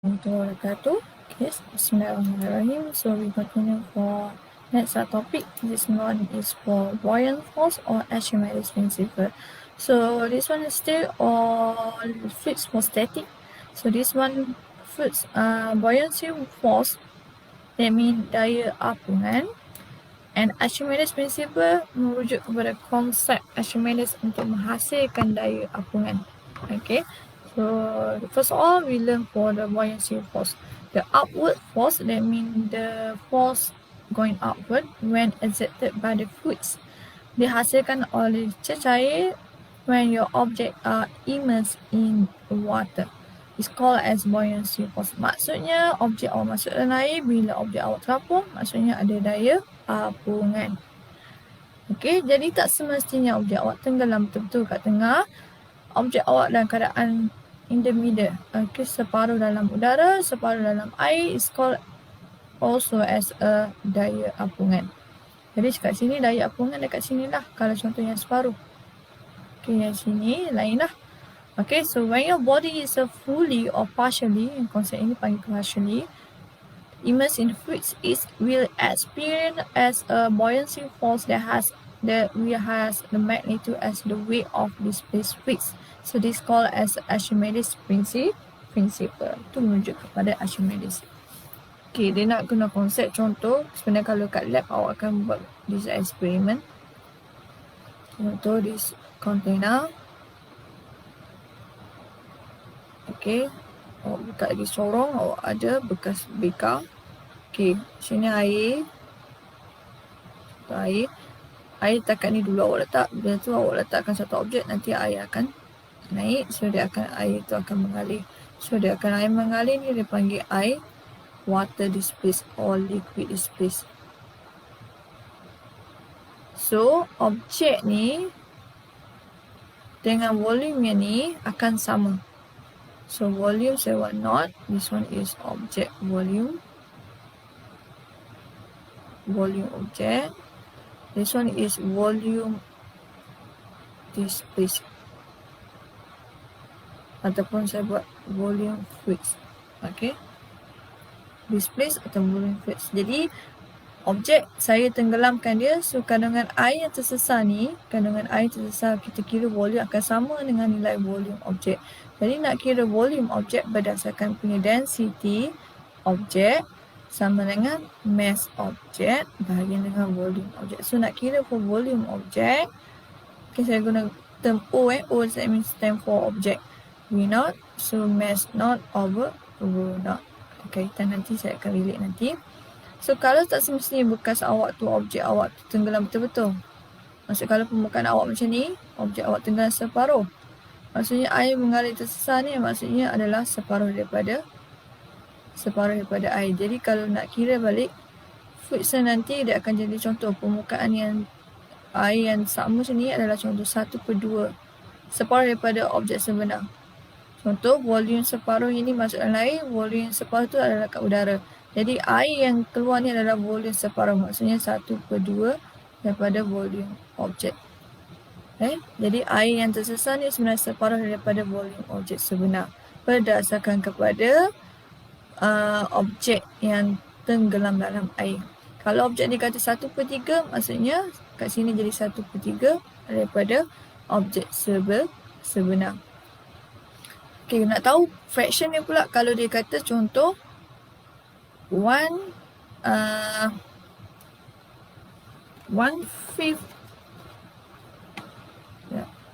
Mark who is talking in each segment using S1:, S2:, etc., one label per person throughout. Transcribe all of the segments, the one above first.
S1: Warahmatullahi wabarakatuh. Okay, Bismillahirrahmanirrahim. So we continue for next topic. This one is for buoyant force or Archimedes'S principle. So this one is still all fluids for static. So this one fluids buoyancy force, that means daya apungan, and Archimedes'S principle merujuk kepada konsep Archimedes untuk menghasilkan daya apungan. Okay. So first of all, we learn for the buoyancy force. The upward force, that means the force going upward when exerted by the fluids, dihasilkan oleh cecair when your object are immersed in water. It's called as buoyancy force. Maksudnya objek awak masuk dalam air, bila objek awak terapung, maksudnya ada daya apungan. Okay, jadi tak semestinya objek awak tenggelam betul-betul kat tengah. Objek awak dalam keadaan in the middle, okay, separuh dalam udara, separuh dalam air, is called also as a daya apungan. Jadi kat sini daya apungan dekat sini lah, kalau contoh yang separuh. Okay, yang sini lain lah. Okay, so when your body is fully or partially, konsep ini panggil partially, immersed in fluids, it will experience as a buoyancy force that has the magnitude as the weight of displaced fluids. So this called as Archimedes'S principle. Itu merujuk kepada Archimedes. Okay, dia nak guna konsep contoh. Sebenarnya kalau kat lab awak akan buat this experiment. Contoh this container. Okay, awak buka di sorong, awak ada bekas beker. Okay, sini air. Air takat ni dulu awak letak. Bila tu awak letakkan satu objek, nanti air akan naik. So air itu akan mengalir. So air mengalir ni dia panggil air water displaced or liquid displaced. So objek ni dengan volume ni akan sama. So volume saya buat not. This one is object volume. Volume object. This one is volume displaced. Ataupun saya buat volume fluids. Okay. Displaced atau volume fluids. Jadi objek saya tenggelamkan dia. So kandungan air yang tersesar ni, kandungan air tersesar kita kira volume akan sama dengan nilai volume objek. Jadi nak kira volume objek berdasarkan punya density objek sama dengan mass objek bahagian dengan volume objek. So nak kira for volume objek, okay, saya guna term O. O that means stand for object. V naught, so mass naught over rho naught. Okay, dan nanti saya akan relate nanti. So kalau tak semestinya bekas awak tu, objek awak tu tenggelam betul-betul. Maksud kalau permukaan awak macam ni, objek awak tenggelam separuh. Maksudnya air mengalir tersesar ni maksudnya adalah separuh daripada air. Jadi kalau nak kira balik, fluids nanti dia akan jadi contoh permukaan yang air yang sama macam ni adalah contoh 1/2 separuh daripada objek sebenar. Contoh volume separuh ini masuk dalam air, volume separuh tu adalah kat udara. Jadi air yang keluar ni adalah volume separuh, maksudnya 1/2 daripada volume objek. Jadi air yang tersesar ni sebenarnya separuh daripada volume objek sebenar berdasarkan kepada objek yang tenggelam dalam air. Kalau objek dikata 1/3, maksudnya kat sini jadi 1/3 daripada objek sebenar. Okay, nak tahu fraction ni pula, kalau dia kata contoh 1/5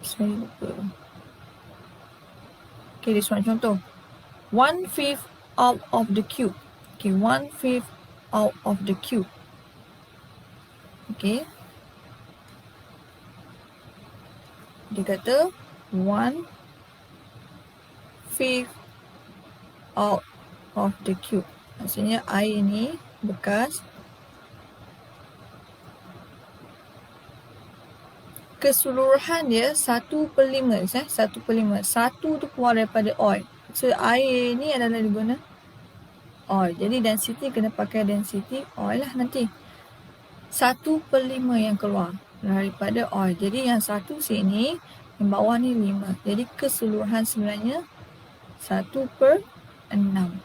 S1: saya lupa. Okay, this one contoh 1/5 out of the cube. Okay, 1/5 out of the cube. Okay, dia kata 1/5 out of the cube. Maksudnya air ni bekas keseluruhan dia 1/5. 1/5. 1 tu keluar daripada oil. So air ni adalah diguna oil. Jadi density kena pakai density oil lah nanti. 1/5 yang keluar daripada oil. Jadi yang 1 sini, yang bawah ni 5. Jadi keseluruhan sebenarnya 1/6.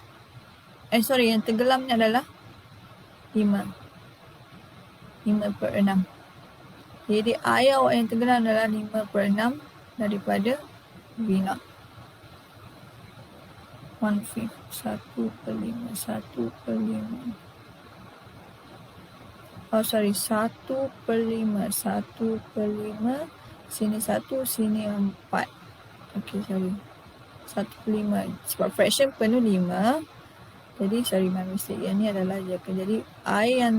S1: yang tenggelam ni adalah 5 per 6. Jadi air awak yang tenggelam adalah 5 per 6 daripada V0. 1/5, 1 per 5, 1 per 5. Oh sorry, 1 per 5, 1 per 5. Sini 1, sini 4. Okay, sorry. 1 per 5. Sebab fraction penuh 5. Jadi, sorry, my mistake. Yang ni adalah jaga. Jadi, air yang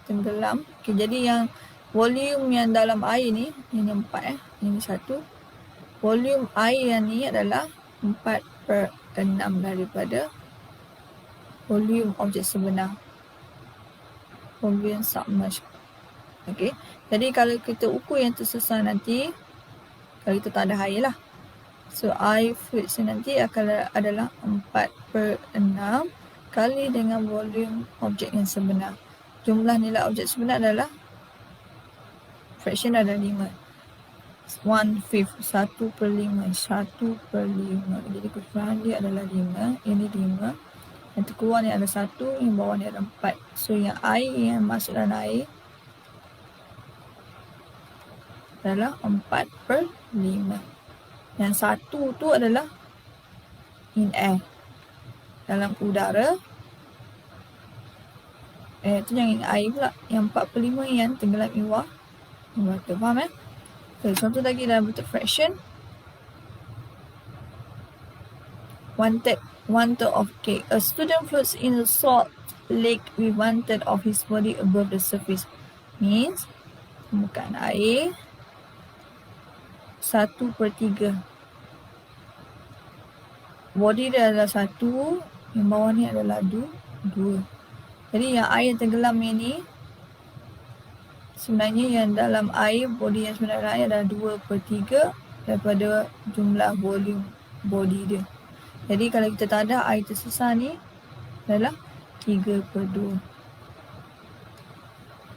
S1: tenggelam. Okay, jadi yang volume yang dalam air ni, ini 4 Ini 1. Volume air yang ni adalah 4 per 6 daripada volume objek sebenar. Volume submerged. Okay. Jadi kalau kita ukur yang tersesat nanti, kalau kita tak ada air lah. So air fluid nanti akan adalah 4 per 6 kali dengan volume objek yang sebenar. Jumlah nilai objek sebenar adalah fraction adalah 5. 1/5, 1 per 5, 1 per 5. Jadi kekurangan dia adalah 5. Ini 5. Yang terkeluar ni ada 1, yang bawah ni ada 4. So yang air yang masuk dalam air adalah 4 per 5. Yang 1 tu adalah in air, dalam udara. Itu yang air pula. Yang 4 per 5 yang tenggelam in water. Faham Okay, contoh lagi dalam bentuk fraction. 1/3 of cake. A student floats in a salt lake with 1/3 of his body above the surface. Means permukaan air 1/3. Body dia adalah 1, yang bawah ni adalah 2. Jadi yang air yang tenggelam ini sebenarnya yang dalam air, body yang sebenarnya air adalah 2/3 daripada jumlah volume body dia. Jadi kalau kita tak ada, air tersesat ni adalah 3/2.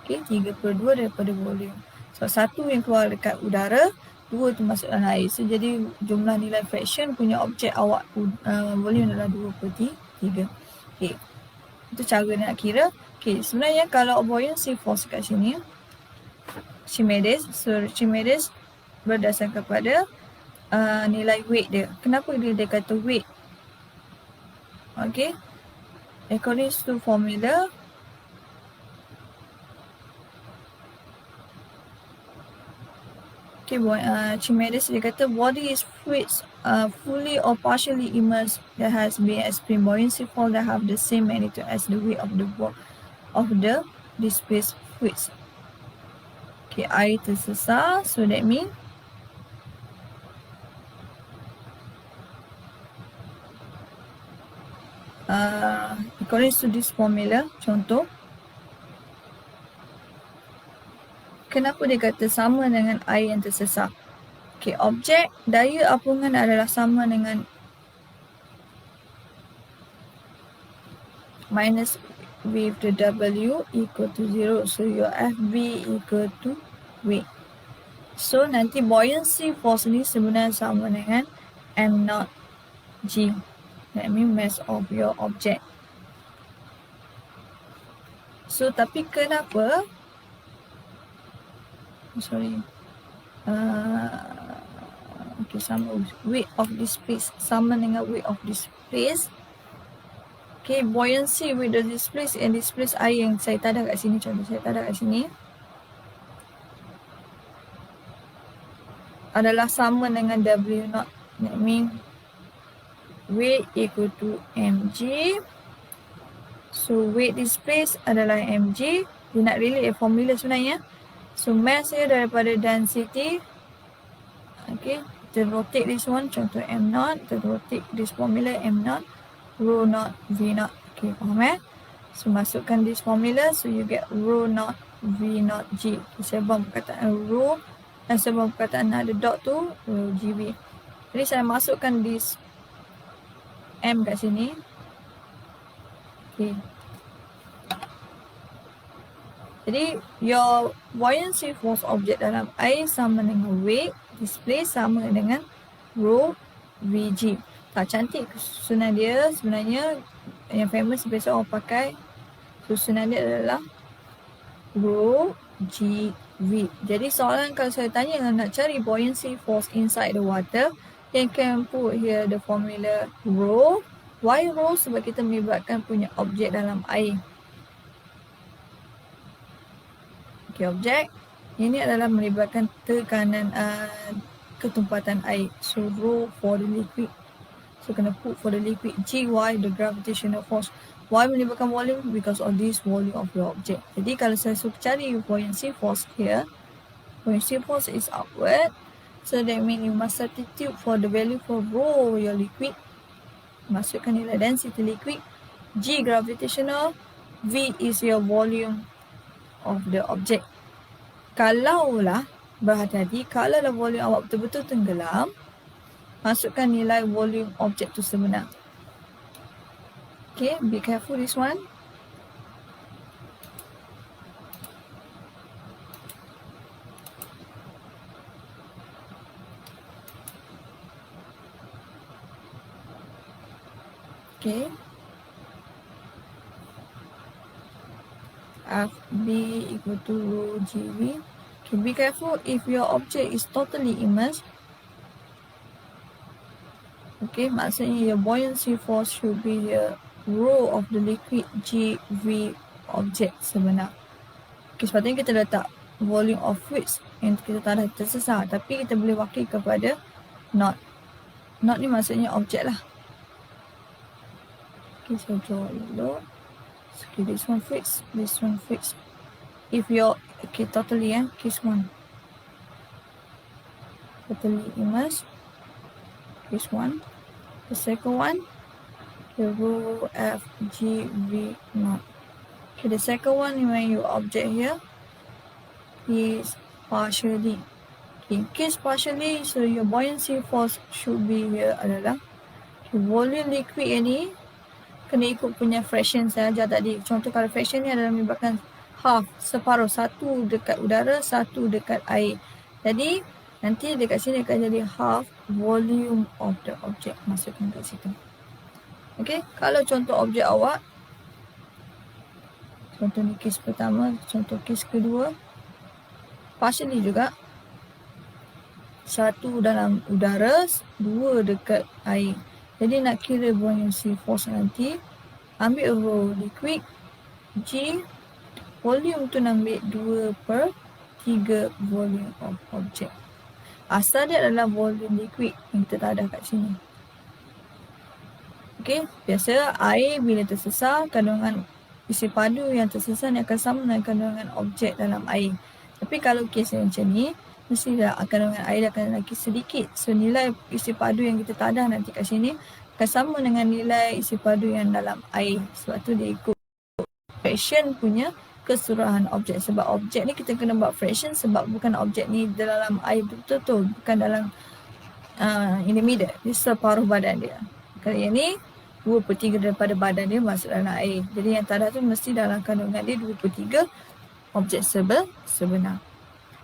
S1: Okay, 3/2 daripada volume. So 1 yang keluar dekat udara, 2 tu masuk dalam air. So jadi jumlah nilai fraction punya objek awak volume adalah 2/3. Okay, itu cara nak kira. Okay, sebenarnya kalau buoyancy force kat sini, Archimedes'S berdasarkan kepada nilai weight dia. Kenapa dia kata weight? Okay, according to formula, Archimedes'S dia kata body is fluids fully or partially immersed that has been experienced buoyancy force that have the same magnitude as the weight of the displaced fluids. Okay, air tersesat, so that means according to this formula, contoh, kenapa dia kata sama dengan air yang tersesat? Okay, objek daya apungan adalah sama dengan minus with the W equal to 0. So your FB equal to weight. So nanti buoyancy force ni sebenarnya sama dengan M0 G. That means mass of your object. So tapi kenapa? Okay, sama weight of this place sama dengan weight of this place. Okay, buoyancy with the displace and displace air yang saya tak ada kat sini. Contoh saya tak ada kat sini adalah sama dengan W0. That means weight equal to mg. So weight displace adalah mg. Dia nak relate formula sebenarnya. So mass dia daripada density. Okay, kita rotate this one. Contoh m0. Kita rotate this formula m0. Rho naught V0. Okay, faham So masukkan this formula. So you get rho naught V0 G. Saya buang perkataan rho. Dan saya buang perkataan ada dot tu rho GB. Jadi saya masukkan this M kat sini. Okay. Jadi your buoyancy force object dalam air sama dengan weight. Display sama dengan rho VG. Tak cantik susunan dia sebenarnya. yang famous biasa orang pakai, susunan dia adalah rho G V. Jadi soalan kalau saya tanya nak cari buoyancy force inside the water, you can put here the formula rho. Why rho? Sebab kita melibatkan punya objek dalam air. Okay, objek ini adalah melibatkan tekanan ketumpatan air. So rho for the liquid. So kena put for the liquid. G, why? The gravitational force. Why melibatkan volume? Because of this volume of the object. Jadi kalau saya suruh cari buoyancy force here, buoyancy force is upward. So that means you must substitute for the value for rho, your liquid. Masukkan nilai density liquid. G, gravitational. V is your volume of the object. Kalaulah, berhati-hati, kalau lah volume awak betul-betul tenggelam, masukkan nilai volume objek tu sebenar. Okay, be careful this one. Okay. FB equal to rho GV. Okay, be careful if your object is totally immersed. Okay, maksudnya your buoyancy force should be the rho of the liquid GV object sebenar. Okay, sepatutnya kita letak volume of fluids yang kita tak ada tersesat, tapi kita boleh wakil kepada not. Not ni maksudnya objek lah. Okay, saya draw dulu. Okay, this one fixed, this one fixed. If you're, okay, totally case 1. Totally immersed. Case 1. The second one, the rho F G V naught. Okay, the second one, when you object here, is partially. Okay, in case partially, so your buoyancy force should be here adalah, okay, volume liquid ni kena ikut punya fraction saya ajar tadi. Contoh kalau fraction ni adalah melibatkan half, separuh, satu dekat udara, satu dekat air. Jadi nanti dekat sini akan jadi half volume of the object, masukkan kat situ. Okay, kalau contoh objek awak, contoh ni kes pertama, contoh kes kedua, partially juga. Satu dalam udara, dua dekat air. Jadi nak kira buoyancy force nanti, ambil rho liquid, G, volume tu nak ambil 2/3 volume of object. Asal dia adalah volume liquid yang kita tak ada kat sini. Okay, biasa air bila tersesar, kandungan isi padu yang tersesar ni akan sama dengan kandungan objek dalam air. Tapi kalau kes yang macam ni, mestilah kandungan air akan lagi sedikit. So nilai isi padu yang kita tak ada nanti kat sini akan sama dengan nilai isi padu yang dalam air. Sebab tu dia ikut fraction punya keseluruhan objek. Sebab objek ni kita kena buat fraction sebab bukan objek ni dalam air betul-betul. Bukan dalam in the middle. Dia separuh badan dia. Kalau yang ni 2/3 daripada badan dia masuk dalam air. Jadi yang tak ada tu mesti dalam kandungan dia 2/3 objek sebenar.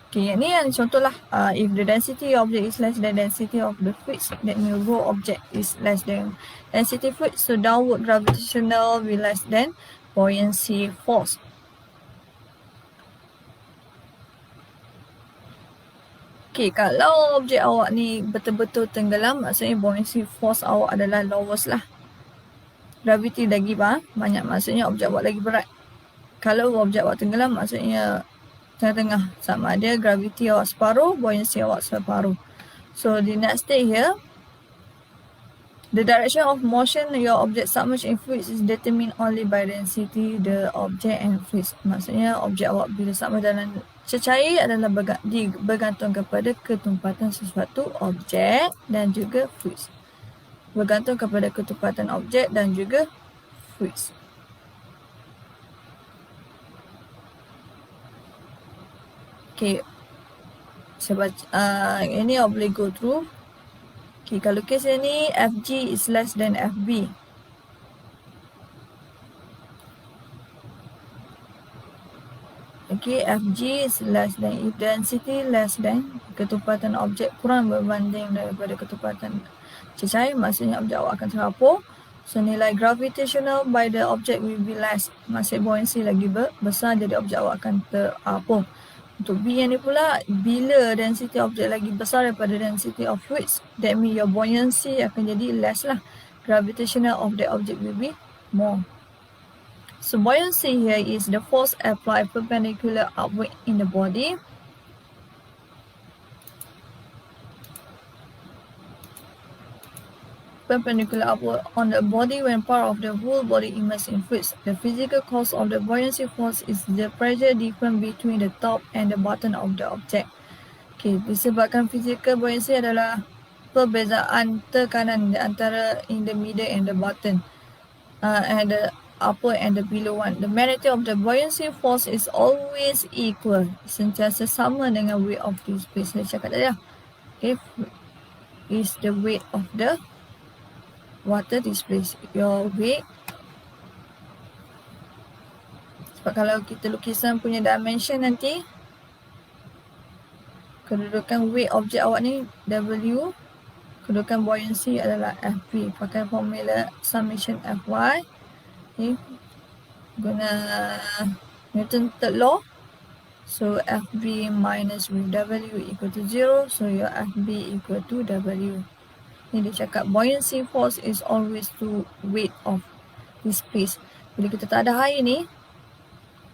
S1: Okay, yang ni yang contohlah, if the density of object is less than density of the fluids, that means rho object is less than density fluid, so downward gravitational will less than buoyancy force. Okay, kalau objek awak ni betul-betul tenggelam, maksudnya buoyancy force awak adalah lowest lah. Gravity lagi banyak, maksudnya objek awak lagi berat. Kalau objek awak tenggelam, maksudnya tengah-tengah, sama ada gravity awak separuh, buoyancy awak separuh. So the next step here, the direction of motion your object submerged in fluids is determined only by density the object and fluids. Maksudnya objek awak bila submerged dalam cecair adalah bergantung kepada ketumpatan sesuatu objek dan juga fluids. Bergantung kepada ketumpatan objek dan juga fluids. Okay, sebab ini awak boleh go through. Okay, kalau kes ini FG is less than FB. Okay, FG is less than, if density less than, ketumpatan objek kurang berbanding daripada ketumpatan cecair, maksudnya objek awak akan terapung. So nilai gravitational by the object will be less. Maksud buoyancy lagi besar, jadi objek awak akan terapung. Untuk B yang ni pula, bila density objek lagi besar daripada density of fluids, that means your buoyancy akan jadi less lah. Gravitational of the object will be more. So buoyancy here is the force applied perpendicular upward in the body. Perpendicular upward on the body when part of the whole body immersed in fluids. The physical cause of the buoyancy force is the pressure difference between the top and the bottom of the object. Okay, disebabkan physical buoyancy adalah perbezaan tekanan di antara in the middle and the bottom, and the upper and the below one. The magnitude of the buoyancy force is always equal, sentiasa sama dengan weight of the space. Saya cakap tadi lah. Okay, is the weight of the water displaced, your weight. Sebab kalau kita lukisan punya dimension nanti, kedudukan weight objek awak ni W, kedudukan buoyancy adalah FB. Pakai formula summation Fy, okay, guna Newton third law. So FB minus with W equal to 0, so your FB equal to W. Ni dia cakap buoyancy force is always to weight of this space. Bila kita tak ada air ni,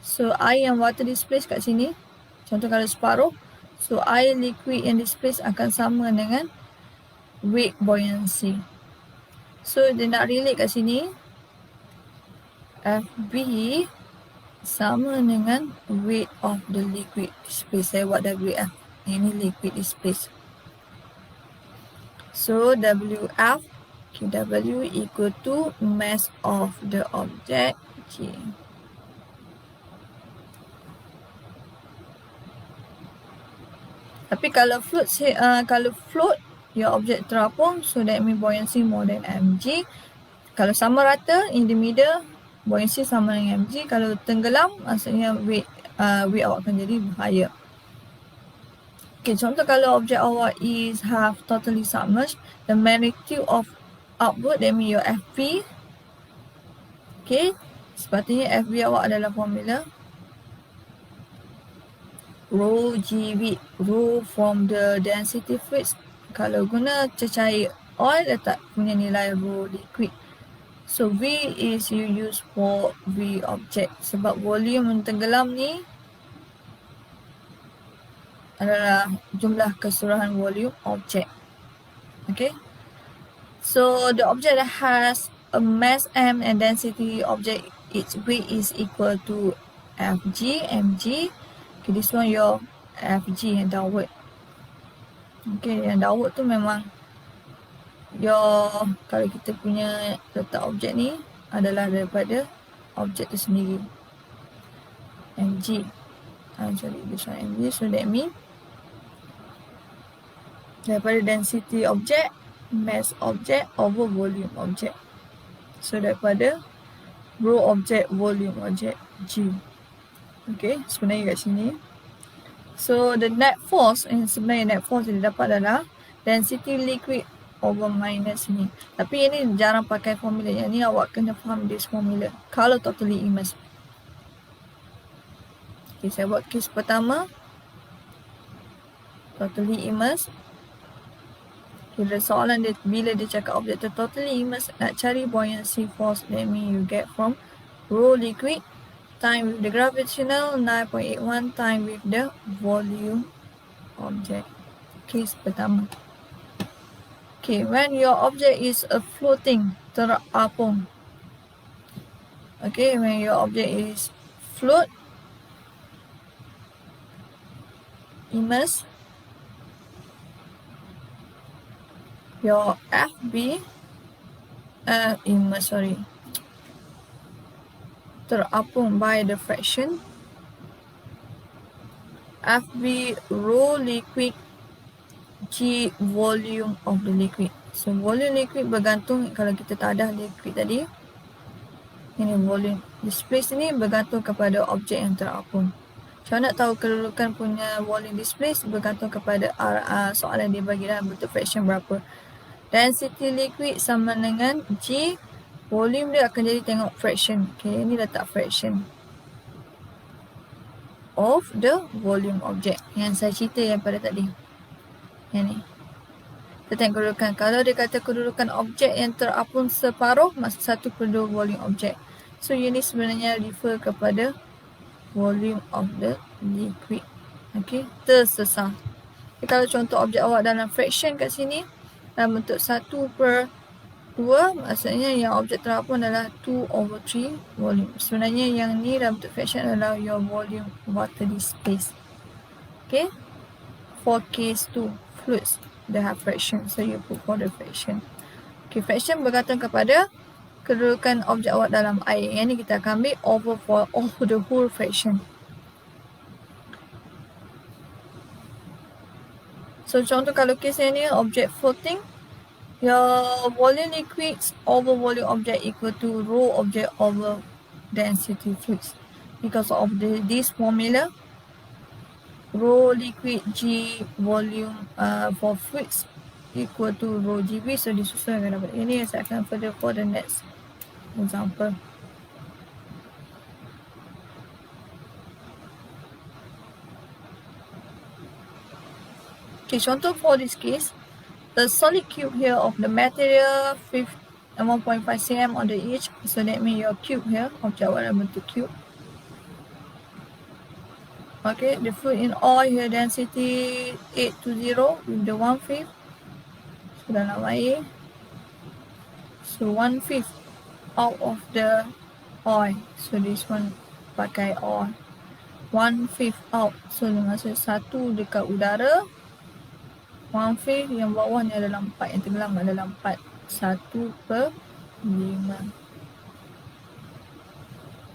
S1: so air yang water displaced kat sini, contoh kalau separuh, so air liquid yang displaced akan sama dengan weight buoyancy. So dia nak relate kat sini, FB sama dengan weight of the liquid displaced. Saya buat WF, ini liquid displaced. So WF, okay, W equal to mass of the object, okay. Tapi kalau float, your object terapung, so that means buoyancy more than mg. Kalau sama rata in the middle, buoyancy sama dengan mg. Kalau tenggelam, maksudnya weight awak akan jadi higher. Okay, contoh kalau objek awak is have totally submerged, the magnitude of upward, that means your FP. Okay, sepatutnya FB awak adalah formula rho GV, rho from the density fluids. Kalau guna cecair oil, letak punya nilai rho liquid. So V is you use for V object, sebab volume tenggelam ni adalah jumlah keseluruhan volume object. Okay, so the object that has a mass m and density object, its weight is equal to Fg, mg. Okay, this one your Fg yang downward. Okay, yang downward tu memang your, kalau kita punya letak objek ni adalah daripada objek tu sendiri, mg. Sorry, this one mg, so that means daripada density object, mass object over volume object. So daripada rho object, volume object, G. Okay, sebenarnya kat sini. So the net force, sebenarnya net force yang dapat adalah density liquid over minus ni. Tapi ini jarang pakai formula. Yang ni awak kena faham this formula kalau totally immersed. Okay, saya buat case pertama. Totally immersed. Okay, soalan dia, bila dia cakap objek tu totally immersed, nak cari buoyancy force, that means you get from rho liquid time with the gravitational 9.81 time with the volume object. Case pertama. Okay, when your object is floating, terapung. Okay, when your object is float, immersed, your FB, terapung by the fraction, FB rho liquid, G volume of the liquid. So volume liquid bergantung, kalau kita tak ada liquid tadi, ini volume displaced ni bergantung kepada objek yang terapung. Kalau nak tahu kedudukan punya volume displaced, bergantung kepada soalan dia bagi dalam bentuk fraction berapa. Density liquid sama dengan G volume dia akan jadi tengok fraction. Okay, ni letak fraction of the volume object yang saya cerita yang pada tadi. Yang ni. Kita tengok kedudukan. Kalau dia kata kedudukan objek yang terapung separuh, maksud 1/2 volume objek. So, ini sebenarnya refer kepada volume of the liquid. Okay, tersesat. Okay, kalau contoh objek awak dalam fraction kat sini, dalam bentuk 1/2, maksudnya yang objek terapung adalah 2/3 volume. Sebenarnya yang ni dalam bentuk fraction adalah your volume water displaced. Okay, for case 2, fluids, they have fraction, so you put for the fraction. Okay, fraction bergantung kepada kedudukan objek awak dalam air. Yang ni kita akan ambil over for the whole fraction. So, contoh kalau kes yang ni, objek floating, your volume liquids over volume object equal to rho object over density fluids. Because of this formula, rho liquid G volume for fluids equal to rho GB. So, disusun akan dapat ini. Saya akan further for the next example. Okay, contoh for this case, the solid cube here of the material 1.5 cm on the edge. So that means your cube here, objek awak dalam bentuk cube. Okay, the fluid in oil here density 820 with the 1/5. So dalam air. So 1/5 out of the oil. So this one pakai oil. 1/5 out. So maksud 1 dekat udara. 1/5 yang bawah ni adalah 4, yang tenggelam adalah 4. 1/5.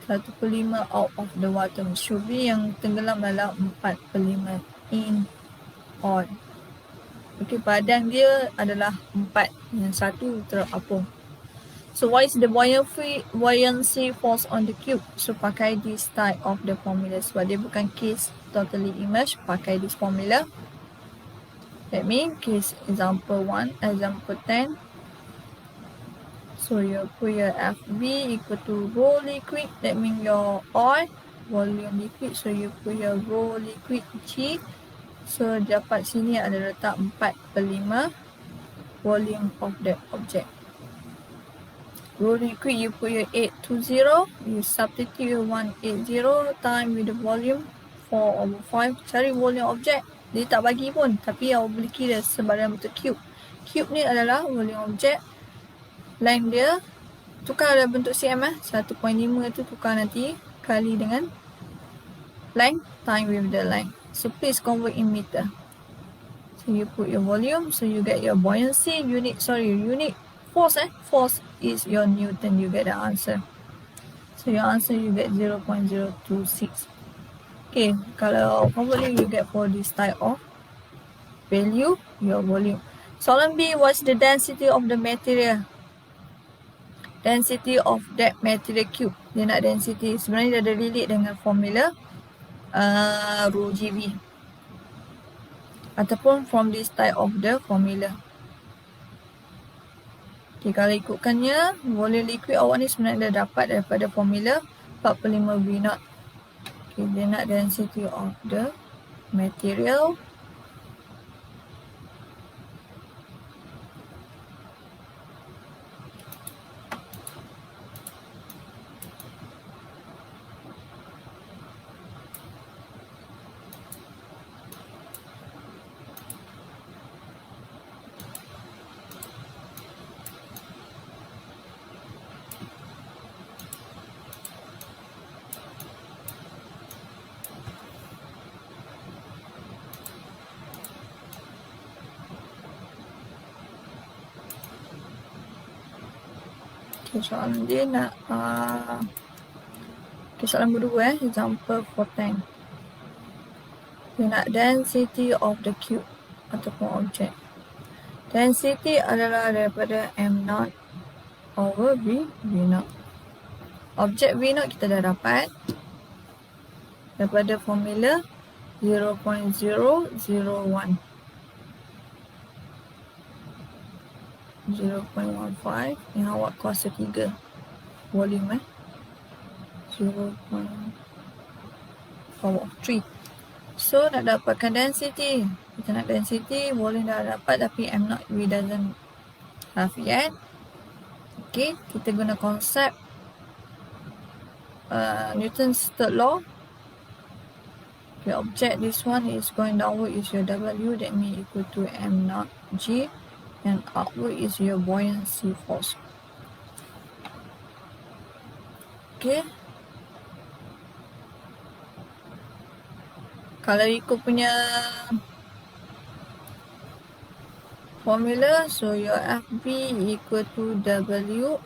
S1: 1/5 out of the water. Should be yang tenggelam adalah 4/5 in oil. Okay, badan dia adalah 4, yang 1 terapung. So, what is the buoyancy force on the cube? So, pakai this type of the formula. Sebab dia bukan case totally immersed, pakai this formula. That means case example 1, example 10. So you put your FB equal to rho liquid. That means your oil volume liquid. So you put your rho liquid G. So dapat sini ada letak 4/5 volume of that object. Rho liquid you put your 820. You substitute 180 time with the volume 4/5. Cari volume object. Dia tak bagi pun, tapi awak boleh kira sebagai bentuk cube. Cube ni adalah volume objek. Length dia tukar dalam bentuk cm 1.5 tu tukar nanti kali dengan length time with the length. So please convert in meter. So you put your volume, so you get your buoyancy unit force. Force is your Newton, you get the answer. So your answer you get 0.026. Okay, kalau convert you get for this type of value, your volume. Soalan B, what's the density of the material? Density of that material cube. Dia nak density, sebenarnya dia ada relate dengan formula rho GB. Ataupun from this type of the formula. Okay, kalau ikutkannya, volume liquid awak ni sebenarnya dah dapat daripada formula 45 V naught. Okay, dia nak density of the material. Okay, soalan dia nak soalan kedua example 410. Dia nak density of the cube ataupun object. Density adalah daripada M0 over V0. Objek V0 kita dah dapat daripada formula 0.001. 0.15 yang awak kuasa 3. volume 0. Power of 3. So nak dapatkan density, kita nak density, volume dah dapat tapi M0 we doesn't have yet. Okay, kita guna konsep Newton's third law. Okay, object this one is going downward is your W, that means equal to M0 G, and upward is your buoyancy force. Okay, kalau ikut punya formula, so your FB equal to W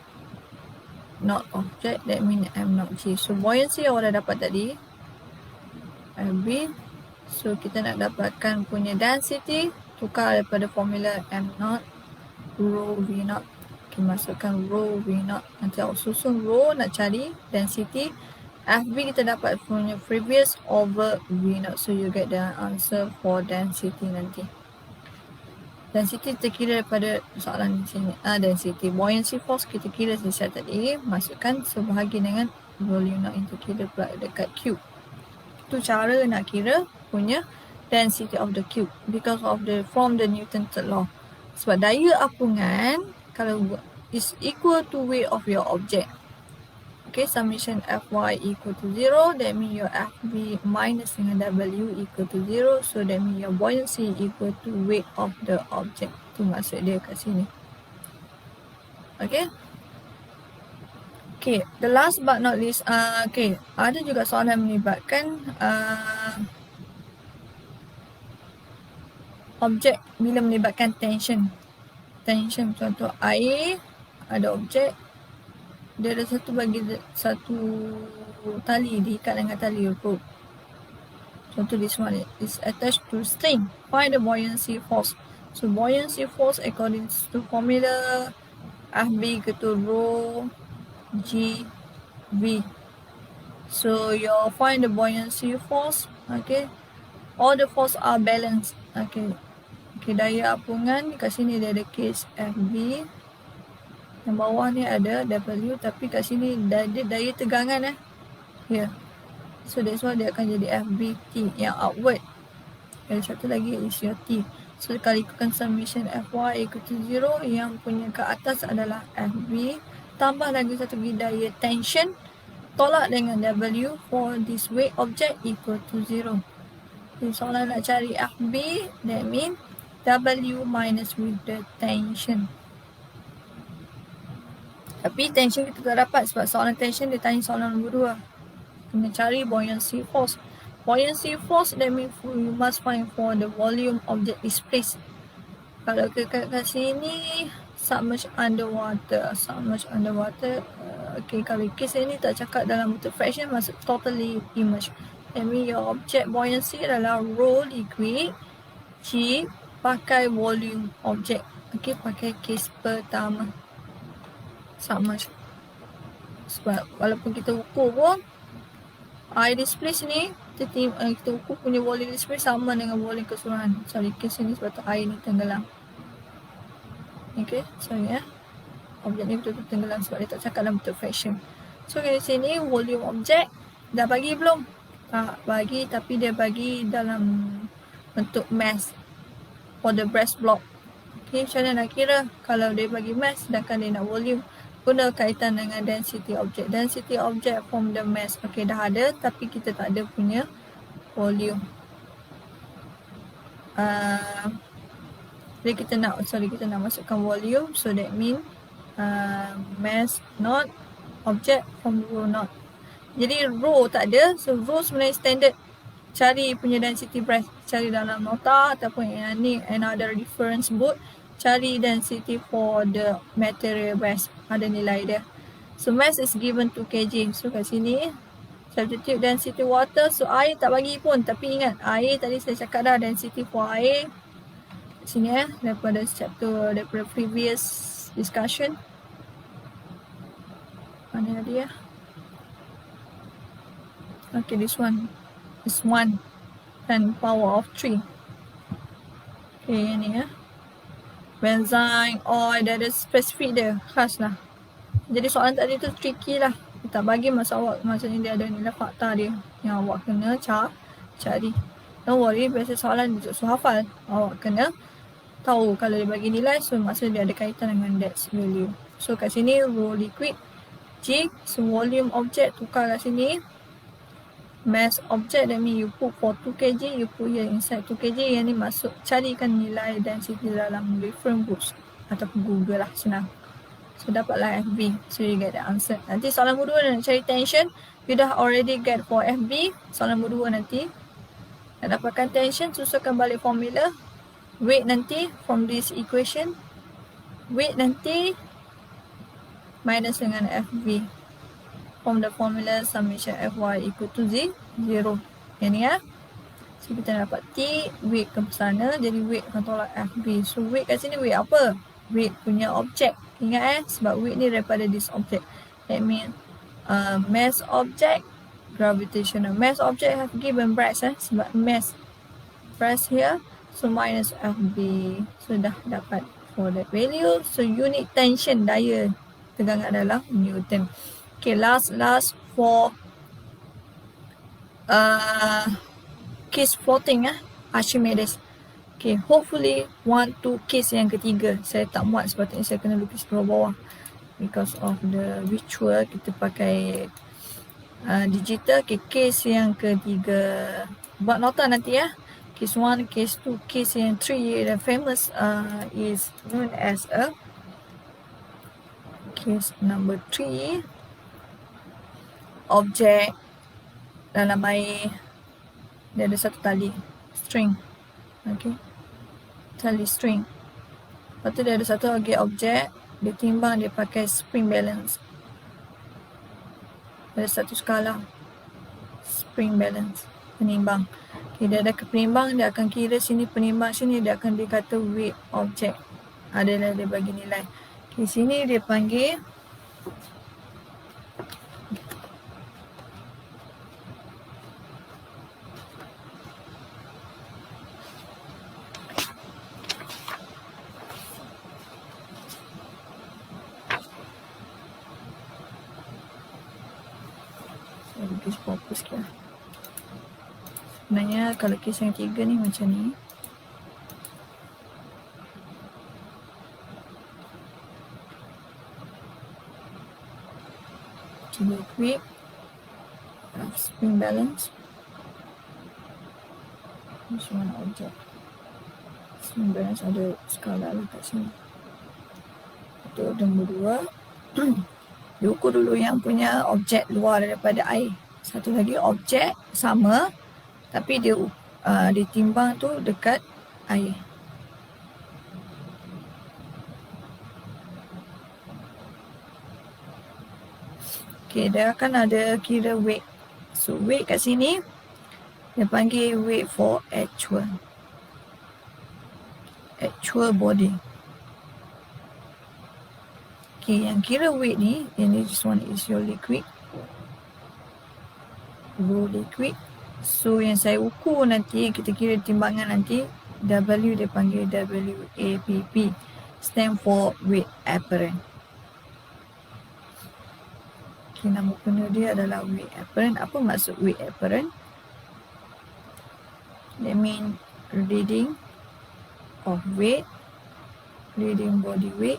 S1: not object, that means M not G. So buoyancy awak dah dapat tadi, FB. So kita nak dapatkan punya density, tukar daripada formula M not rho V not. Okay, masukkan rho V not, nanti awak susun rho nak cari density. FB kita dapat punya previous over V naught, so you get the answer for density nanti. Density kita kira daripada soalan di sini. Density buoyancy force kita kira selesai tadi, masukkan sebahagi dengan volume naught yang kita kira pula dekat cube. Itu cara nak kira punya density of the cube because of the from the Newton third law. Sebab daya apungan kalau is equal to weight of your object. Okay, summation Fy equal to 0, that means your Fb minus dengan W equal to 0, so that means your buoyancy equal to weight of the object. Tu maksud dia kat sini. Okay. Okay, the last but not least, okay, ada juga soalan melibatkan objek bila melibatkan tension. Tension, contoh air, ada objek, dia ada satu tali diikat dengan tali rope. Contoh this one is attached to string. Find the buoyancy force. So buoyancy force according to formula FB equal to rho G V. So you find the buoyancy force. Okay, all the force are balanced. Okay, daya apungan kat sini dia ada case FB. Yang bawah ni ada W, tapi kat sini daya tegangan here. So that's why dia akan jadi FBT yang outward. Ada satu lagi is your T. So kalau ikutkan summation Fy equal to 0, yang punya ke atas adalah FB, tambah lagi satu lagi daya tension, tolak dengan W for this weight object equal to 0. So soalan nak cari FB, that means W minus with the tension. Tapi tension kita tak dapat sebab soalan tension dia tanya soalan nombor 2. Kena cari buoyancy force. Buoyancy force, that means you must find for the volume object displaced. Kalau kat sini submerged underwater. Okay, kalau case ini tak cakap dalam bentuk fraction, maksud totally immersed. That means your object buoyancy adalah rho liquid G pakai volume object. Okay, pakai case pertama, submerged. Sebab walaupun kita ukur pun air displace ni, kita ukur punya volume displace sama dengan volume keseluruhan. Sorry, case ni sebab air ni tenggelam. Okay, sorry objek ni betul-betul tenggelam sebab dia tak cakap dalam bentuk fraction. So kat sini volume object dah bagi belum? Tak bagi, tapi dia bagi dalam bentuk mass for the breast block. Okay, macam mana nak kira kalau dia bagi mass sedangkan dia nak volume? Guna kaitan dengan density object. Density object from the mass. Okay, dah ada tapi kita tak ada punya volume. Jadi kita nak masukkan volume. So that mean mass not object from rho not. Jadi rho tak ada. So rho sebenarnya standard. Cari punya density breath. Cari dalam nota ataupun ni another reference book. Cari density for the material mass. Ada nilai dia. So mass is given 2 kg. So kat sini substitute density water. So air tak bagi pun. Tapi ingat air tadi saya cakap dah density for air. Kat sini daripada previous discussion. Mana dia? Okay, this one is 1 and power of 3. Okay, ni benzine, oil, dia ada spesifik dia, khas lah. Jadi soalan tadi tu tricky lah. Kita bagi masa awak, maksudnya dia ada nilai fakta dia yang awak kena cari. Don't worry, biasa soalan dia so hafal. Awak kena tahu kalau dia bagi nilai, so maksudnya dia ada kaitan dengan that's value. So kat sini raw liquid G, so volume object tukar kat sini. Mass object, that means you put for 2 kg, you put here inside 2 kg. Yang ni masuk, carikan nilai density dalam different books ataupun Google lah, senang. So dapatlah FB, so you get the answer. Nanti soalan nombor 2 nak cari tension, you dah already get for FB. Soalan nombor 2 nanti nak dapatkan tension, susunkan balik formula. Weight nanti from this equation, weight nanti minus dengan FB from the formula summation Fy equal to 0. Yang ni ya. So kita dapat T, weight ke sana, jadi weight akan tolak FB. So weight kat sini weight apa? Weight punya objek. Ingat sebab weight ni daripada this object. That means mass object, gravitational. Mass object have given price sebab mass price here. So minus FB. So dah dapat for that value. So unit tension, daya tegangan adalah Newton. Okay, last for case floating Archimedes. Okay, hopefully 1, 2 case yang ketiga saya tak muat, sepatutnya saya kena lukis bawah because of the visual kita pakai digital. Okay, case yang ketiga buat nota nanti ya. Case 1, case 2, case yang 3, the famous is known as a case number 3. Objek dalam air, dia ada satu tali string. Okay, tali string. Lepas tu dia ada satu lagi objek, dia timbang, dia pakai spring balance. Ada satu skala spring balance, penimbang. Okay, dia ada penimbang, dia akan kira sini penimbang, sini dia akan dikata weight object. Adalah dia bagi nilai. Okay, sini dia panggil lukis proper sikit lah. Sebenarnya kalau kes yang 3 ni macam ni. Liquid spring balance. This one object. Spring balance ada skala lah kat sini. Itu nombor 2. Diukur dulu yang punya objek luar daripada air. Satu lagi objek sama tapi dia ditimbang tu dekat air. Okay, dia akan ada kira weight. So weight kat sini dia panggil weight for actual body. Okay, yang kira weight ni, ini this one is your liquid, raw liquid. So yang saya ukur nanti, kita kira timbangan nanti, W dia panggil WAPP, stand for weight apparent. Okay, nama penuh dia adalah weight apparent. Apa maksud weight apparent? That means reading of weight, reading body weight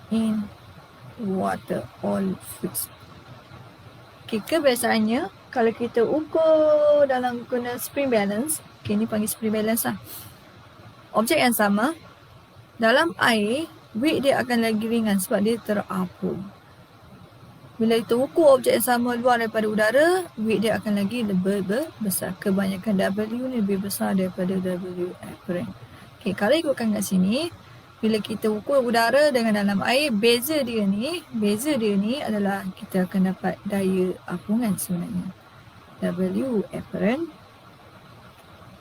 S1: in water or fluids. Okay, kebiasaannya kalau kita ukur dalam guna spring balance, okay, ni panggil spring balance lah. Objek yang sama dalam air, weight dia akan lagi ringan sebab dia terapung. Bila kita ukur objek yang sama luar daripada udara, weight dia akan lagi lebih besar. Kebanyakan W ni lebih besar daripada W apparent. Okay, kalau ikutkan kat sini, bila kita ukur udara dengan dalam air, beza dia ni adalah kita akan dapat daya apungan sebenarnya. W apparent,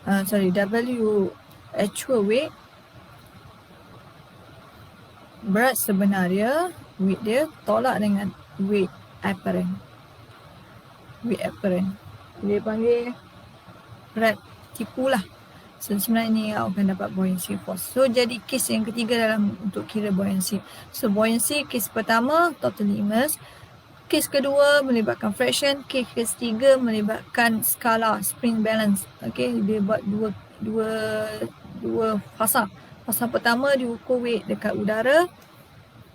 S1: W actual weight, berat sebenarnya, weight dia tolak dengan weight apparent. Weight apparent dia panggil berat tipu lah. So sebenarnya ni awak akan dapat buoyancy force. So jadi kes yang ketiga dalam untuk kira buoyancy. So buoyancy kes pertama totally immersed, kes kedua melibatkan fraction, kes ketiga melibatkan skala spring balance. Okay, dia buat dua fasa. Fasa pertama diukur weight dekat udara.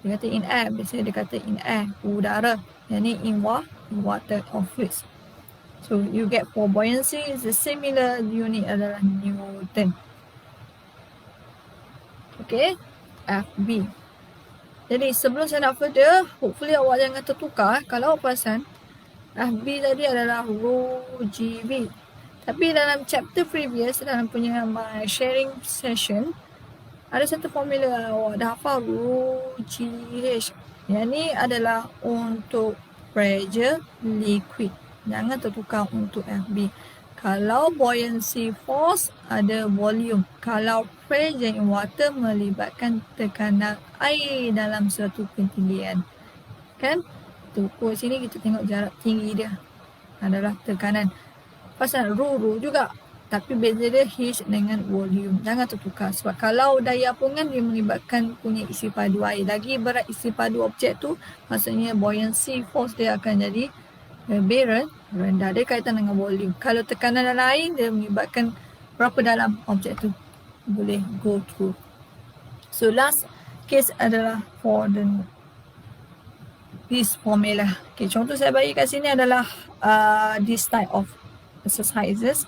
S1: Dia kata in air, biasanya dia kata in air, udara. Yang ni in water or fluids. So you get for buoyancy is the similar unit adalah Newton. Okay, FB. Jadi sebelum saya nak further, hopefully awak jangan tertukar. Kalau awak perasan, FB tadi adalah rho GV. Tapi dalam chapter previous, dalam punya my sharing session, ada satu formula awak dah hafal, rho GH. Yang ni adalah untuk pressure liquid. Jangan tertukar untuk FB. Kalau buoyancy force ada volume. Kalau pressure in water melibatkan tekanan air dalam suatu ketinggian. Kan? Kita ukur sini, kita tengok jarak tinggi dia adalah tekanan. Pasal rho juga. Tapi beza dia H dengan volume. Jangan tertukar. Sebab kalau daya apungan dia melibatkan punya isi padu air. Lagi berat isi padu objek tu, maksudnya buoyancy force dia akan jadi lebih rendah. Dia kaitan dengan volume. Kalau tekanan dalam air, dia melibatkan berapa dalam objek tu boleh go through. So last case adalah for this formula. Okay, contoh saya bagi kat sini adalah this type of exercises.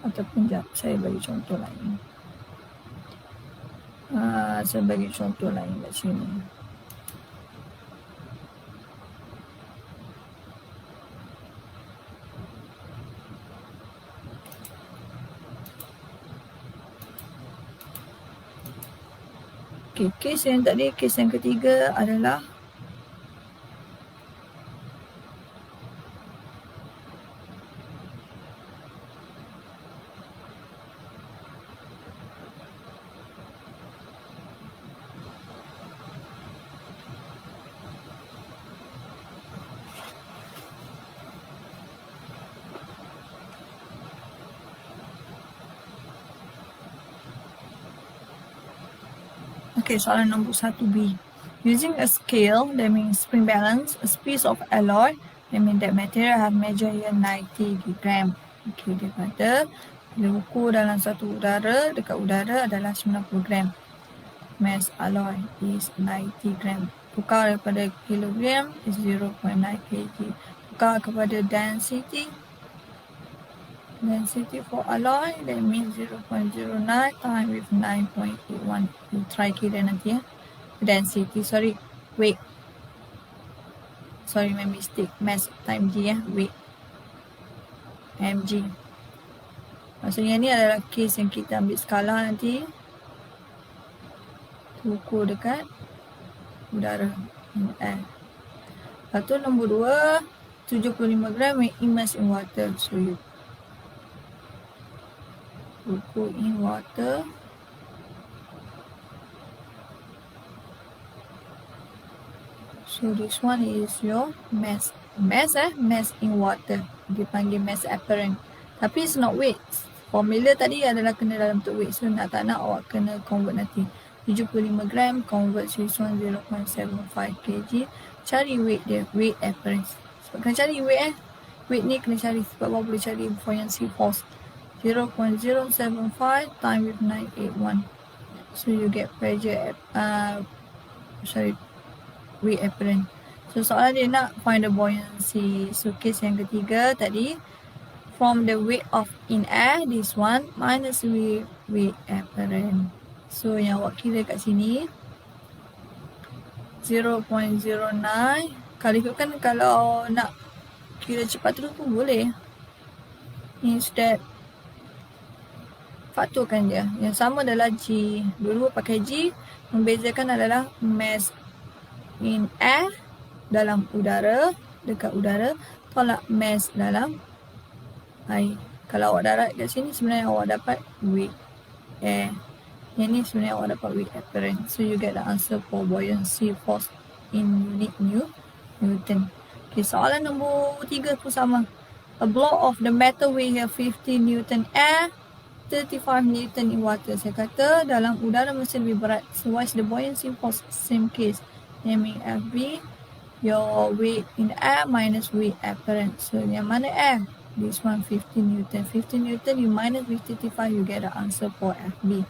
S1: Ataupun sekejap, saya bagi contoh lain. Saya bagi contoh lain kat sini. Okay, kes yang tadi, kes yang ketiga adalah okay, soalan nombor 1B. Using a scale, that means spring balance, a piece of alloy, that means that material have measure here 90 gram. Okay, dia kata, bila ukur dalam satu udara, dekat udara adalah 90 gram. Mass alloy is 90 gram. Tukar daripada kilogram is 0.9 kg. Tukar kepada density for alloy, that means 0.09 times with 9.81. You try kira nanti ya. Density, weight. My mistake. Mass times G ya, weight. mg. Maksudnya ni adalah case yang kita ambil skala nanti. Ukur dekat udara. Lepas tu nombor 2, 75 gram immersed in water. So you ukur in water. So this one is your mass. Mass in water. Dipanggil mass apparent. Tapi it's not weight. Formula tadi adalah kena dalam bentuk weight. So tak nak awak kena convert nanti. 75 gram convert this one 0.75 kg. Cari weight dia. Weight apparent. Sebab kena cari weight Weight ni kena cari. Sebab awak boleh cari buoyancy force. 0.075 times with 981. So you get pressure weight apparent. So soalan dia nak find the buoyancy. So case yang ketiga tadi, from the weight of in air, this one minus weight apparent. So yang awak kira kat sini 0.09. Kalau ikutkan, kalau nak kira cepat terus pun boleh. Instead faktorkan dia. Yang sama adalah G. Dua-dua pakai G. Membezakan adalah mass in air, dalam udara, dekat udara, tolak mass dalam air. Kalau awak darat kat sini, sebenarnya awak dapat weight air. Yang ni sebenarnya awak dapat weight apparent. So you get the answer for buoyancy force in unit Newton. Okay, soalan nombor 3 pun sama. A block of the metal weight here 50 Newton air, 35 Newton in water. Saya kata dalam udara mesti lebih berat. So what is the buoyancy force? Same case. Naming FB, your weight in the air minus weight apparent. So yang mana air? This one 50 Newton. 50 Newton you minus with 35, you get the answer for FB.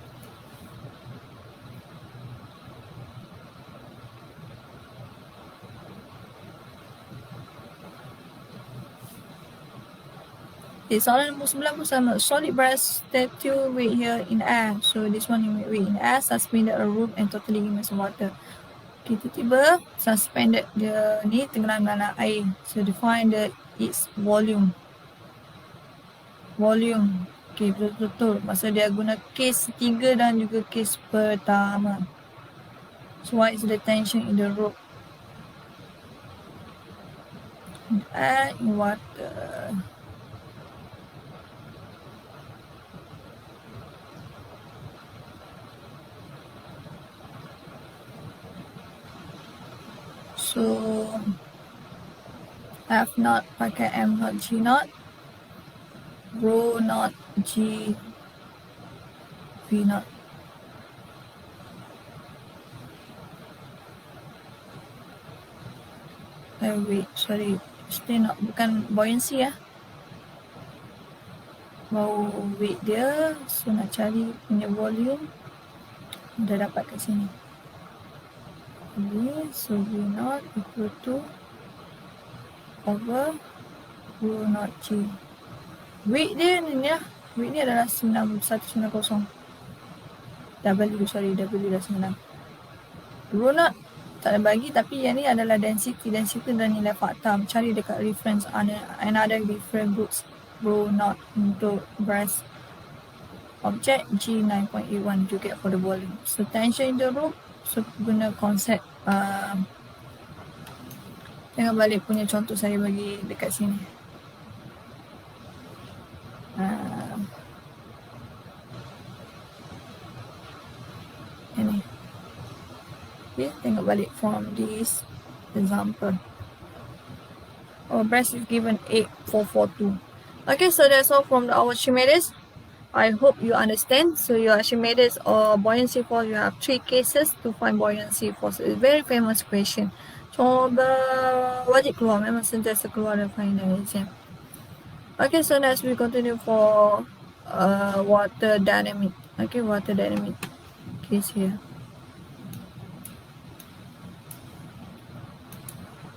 S1: Okay, soalan nombor 9 pun sama. Solid brass statue weight here in air. So this one weight in air, suspended a rope and totally immersed in water. Okay, tiba-tiba suspended dia ni tenggelam dalam air. So define its volume. Volume. Okay, betul-betul. Masa dia guna case 3 dan juga case pertama. So what is the tension in the rope? In air, in water. So F naught pakai M naught G naught, rho naught G V naught. Wait, sorry, still not, bukan buoyancy ya. Mau weight dia, so nak cari punya volume, dah dapat kat sini. Okay, so V naught equal to over rho naught G. Weight dia ni ya, weight ni adalah 9190. W dah 9. Rho naught tak ada bagi, tapi yang ni adalah density dan nilai fakta. Cari dekat reference another different groups. Rho naught untuk brass object, G 9.81 you get for the volume. So tension in the rope, so guna konsep tengok balik punya contoh saya bagi dekat sini. Ini. Okay, tengok balik from this example. Our brass is given 8442. Okay, so that's all from our Archimedes. I hope you understand. So your Archimedes or buoyancy force, you have 3 cases to find buoyancy force. It's a very famous question. Cuba wajib keluar, memang sentiasa keluar dalam final exam. Okay, so next we continue for water dynamic. Okay, water dynamic case here.